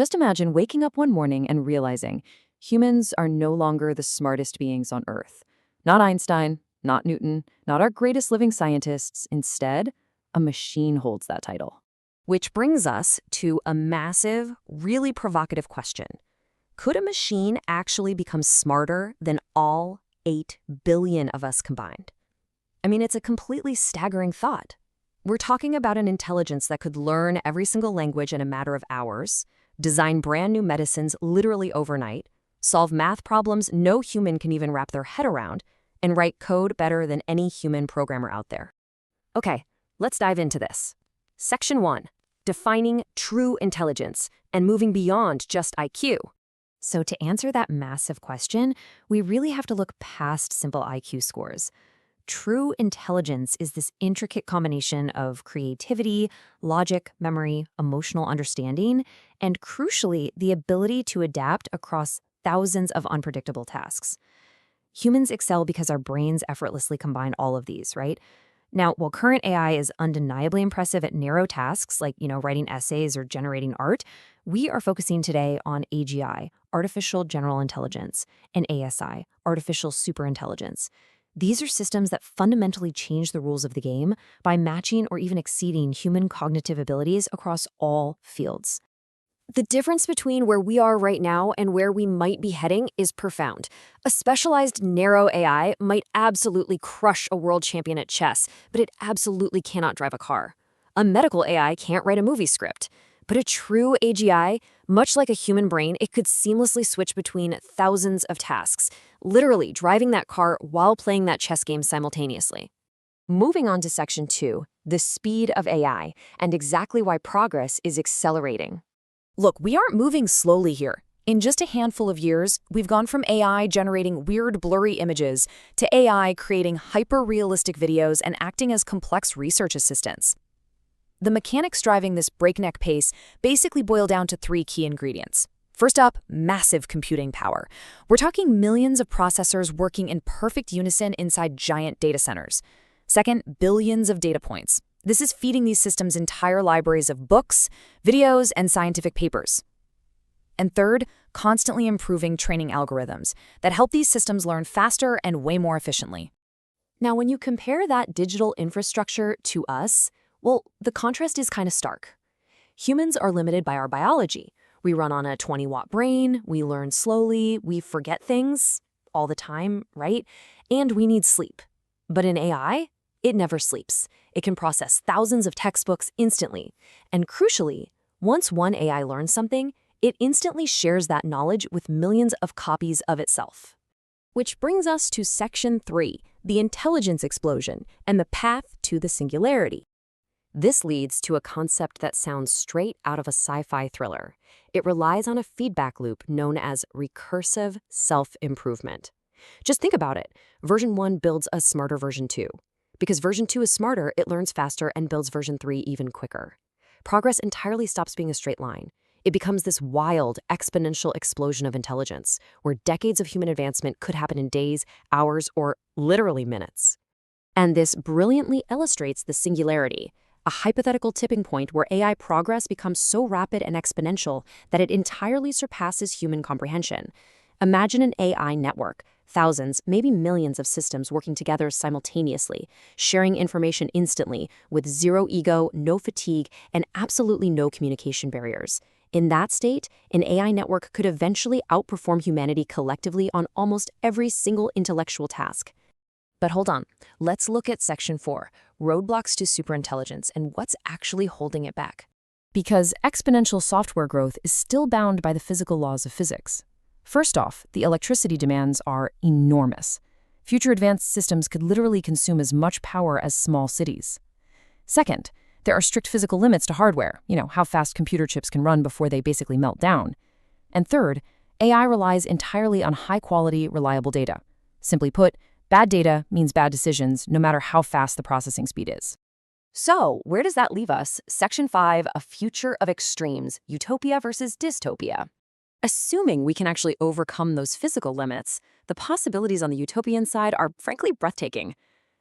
Just imagine waking up one morning and realizing humans are no longer the smartest beings on Earth. Not Einstein, not Newton, not our greatest living scientists. Instead, a machine holds that title. Which brings us to a massive, really provocative question. Could a machine actually become smarter than all 8 billion of us combined? I mean, it's a completely staggering thought. We're talking about an intelligence that could learn every single language in a matter of hours, design brand new medicines literally overnight, solve math problems no human can even wrap their head around, and write code better than any human programmer out there. Okay, let's dive into this. Section 1. Defining true intelligence and moving beyond just IQ. So to answer that massive question, we really have to look past simple IQ scores. True intelligence is this intricate combination of creativity, logic, memory, emotional understanding, and crucially, the ability to adapt across thousands of unpredictable tasks. Humans excel because our brains effortlessly combine all of these, right? Now, while current AI is undeniably impressive at narrow tasks like, writing essays or generating art, we are focusing today on AGI, Artificial General Intelligence, and ASI, Artificial Superintelligence. These are systems that fundamentally change the rules of the game by matching or even exceeding human cognitive abilities across all fields. The difference between where we are right now and where we might be heading is profound. A specialized narrow AI might absolutely crush a world champion at chess, but it absolutely cannot drive a car. A medical AI can't write a movie script. But a true AGI, much like a human brain, it could seamlessly switch between thousands of tasks, literally driving that car while playing that chess game simultaneously. Moving on to Section 2, the speed of AI, and exactly why progress is accelerating. Look, we aren't moving slowly here. In just a handful of years, we've gone from AI generating weird, blurry images to AI creating hyper-realistic videos and acting as complex research assistants. The mechanics driving this breakneck pace basically boil down to 3 key ingredients. First up, massive computing power. We're talking millions of processors working in perfect unison inside giant data centers. Second, billions of data points. This is feeding these systems entire libraries of books, videos, and scientific papers. And third, constantly improving training algorithms that help these systems learn faster and way more efficiently. Now, when you compare that digital infrastructure to us, well, the contrast is kind of stark. Humans are limited by our biology. We run on a 20-watt brain, we learn slowly, we forget things all the time, right? And we need sleep. But in AI, it never sleeps. It can process thousands of textbooks instantly. And crucially, once one AI learns something, it instantly shares that knowledge with millions of copies of itself. Which brings us to Section 3, the intelligence explosion and the path to the singularity. This leads to a concept that sounds straight out of a sci-fi thriller. It relies on a feedback loop known as recursive self-improvement. Just think about it. Version 1 builds a smarter version 2. Because version 2 is smarter, it learns faster and builds version 3 even quicker. Progress entirely stops being a straight line. It becomes this wild, exponential explosion of intelligence, where decades of human advancement could happen in days, hours, or literally minutes. And this brilliantly illustrates the singularity, a hypothetical tipping point where AI progress becomes so rapid and exponential that it entirely surpasses human comprehension. Imagine an AI network, thousands, maybe millions of systems working together simultaneously, sharing information instantly, with zero ego, no fatigue, and absolutely no communication barriers. In that state, an AI network could eventually outperform humanity collectively on almost every single intellectual task. But hold on, let's look at Section 4, roadblocks to superintelligence and what's actually holding it back. Because exponential software growth is still bound by the physical laws of physics. First off, the electricity demands are enormous. Future advanced systems could literally consume as much power as small cities. Second, there are strict physical limits to hardware, how fast computer chips can run before they basically melt down. And third, AI relies entirely on high-quality, reliable data. Simply put, bad data means bad decisions, no matter how fast the processing speed is. So, where does that leave us? Section 5, a future of extremes, utopia versus dystopia. Assuming we can actually overcome those physical limits, the possibilities on the utopian side are frankly breathtaking.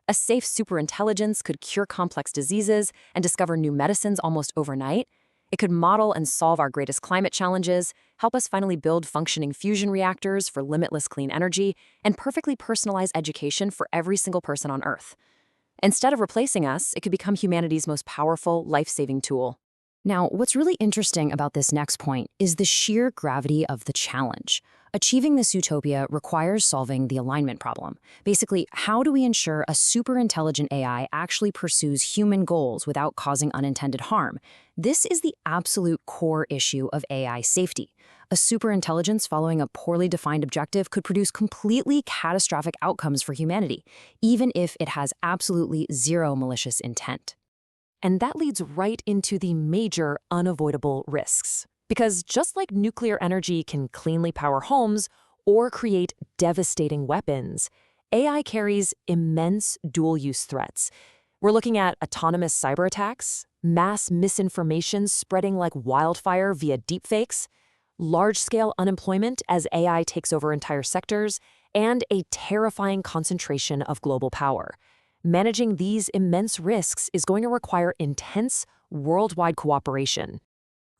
A safe superintelligence could cure complex diseases and discover new medicines almost overnight. It could model and solve our greatest climate challenges, help us finally build functioning fusion reactors for limitless clean energy, and perfectly personalize education for every single person on Earth. Instead of replacing us, it could become humanity's most powerful, life-saving tool. Now, what's really interesting about this next point is the sheer gravity of the challenge. Achieving this utopia requires solving the alignment problem. Basically, how do we ensure a superintelligent AI actually pursues human goals without causing unintended harm? This is the absolute core issue of AI safety. A superintelligence following a poorly defined objective could produce completely catastrophic outcomes for humanity, even if it has absolutely zero malicious intent. And that leads right into the major unavoidable risks. Because just like nuclear energy can cleanly power homes or create devastating weapons, AI carries immense dual-use threats. We're looking at autonomous cyber attacks, mass misinformation spreading like wildfire via deepfakes, large-scale unemployment as AI takes over entire sectors, and a terrifying concentration of global power. Managing these immense risks is going to require intense worldwide cooperation.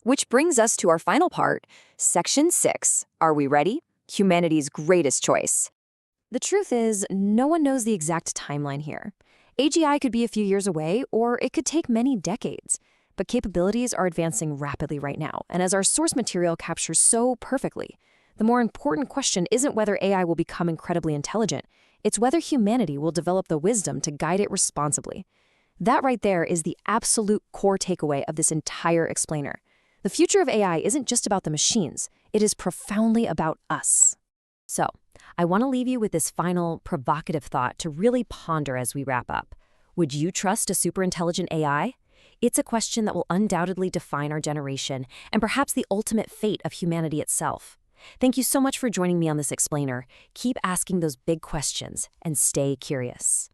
Which brings us to our final part, Section 6. Are we ready? Humanity's greatest choice. The truth is, no one knows the exact timeline here. AGI could be a few years away, or it could take many decades. But capabilities are advancing rapidly right now, and as our source material captures so perfectly, the more important question isn't whether AI will become incredibly intelligent. It's whether humanity will develop the wisdom to guide it responsibly. That right there is the absolute core takeaway of this entire explainer. The future of AI isn't just about the machines. It is profoundly about us. So, I want to leave you with this final provocative thought to really ponder as we wrap up. Would you trust a superintelligent AI? It's a question that will undoubtedly define our generation and perhaps the ultimate fate of humanity itself. Thank you so much for joining me on this explainer. Keep asking those big questions and stay curious.